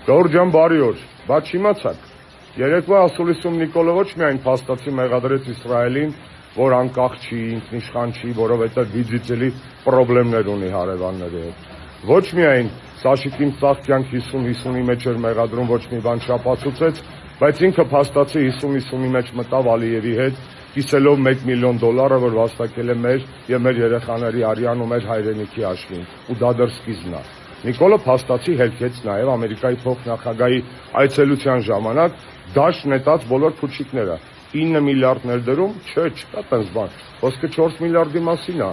Գեորգ ջան, բարի օր, բայց չիմացաք, երեկվա ասուլիսում Նիկոլը ոչ միայն փաստացի մեղադրեց Իսրայելին, որ անկախ չի, ինքնիշխան չի, որովհետև դիջիտալի խնդիրներ ունի հարևանների հետ։ Ոչ միայն Սաշիկին ծախ կյանք 50-50-ի մեջ էր մեղադրում, ոչ մի բան չապացուցեց, բայց ինքը փաստացի 50-50-ի մեջ մտավ Ալիևի հետ, կիսելով $1 միլիոն, որ վաստակել է մեր եւ մեր երեխաների արյան ու մեր հայրենիքի հաշվին, ու դա դեռ սկիզբն է։ Նիկոլը փաստացի հերքեց նաեւ Ամերիկայի փոխնախագահի այցելության ժամանակ դաշտ նետած բոլոր փուչիկները։ 9 միլիարդ ներդրում, չկա տենց բան, ոսկե 4 միլիարդի մասին է։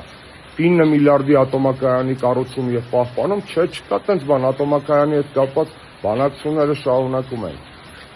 9 միլիարդի ատոմակայանի կառուցում եւ պահպանում, չկա տենց բան, ատոմակայանի հետ կապված բանակցությունները շարունակում են։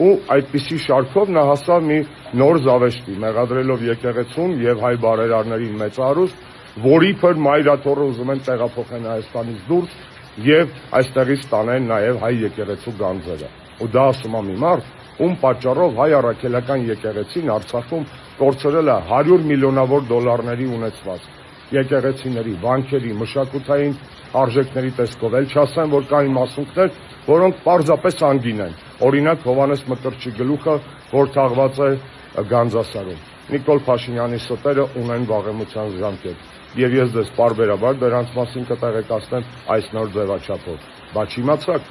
Ու այդպիսի շարքով նա հասավ մի նոր զավեշտի, մեղադրելով եկեղեցուն եւ հայ բարերարներին մեծարուստ, որի փր մայրաթոռը ուզում են տեղափոխեն Հայաստանից դուրս եւ այստեղից տանեն նաեւ հայ եկեղեցու գանձերը։ Ու դա ասում է մի մարդ, ում պատճառով հայ առաքելական եկեղեցին Արցախում կորցրել է 100 միլիոնավոր դոլարների ունեցվածք։ Եկեղեցիների, բանկերի, մշակութային արժեքների տեսքով, էլ չասեմ, որ կային մասունքներ, որոնք պարզապես անգին են։ Օրինակ Հովհաննես Մկրտչի գլուխը, որ թաղված է Գանձասարում։ Նիկոլ Փաշինյանի ստերը ունեն վաղեմության ժամկետ։ Եվ ես ձեզ պարբերաբար դրանց մասին կտեղեկացնեմ այս նոր ձևաչափով։ Բայց իմացաք,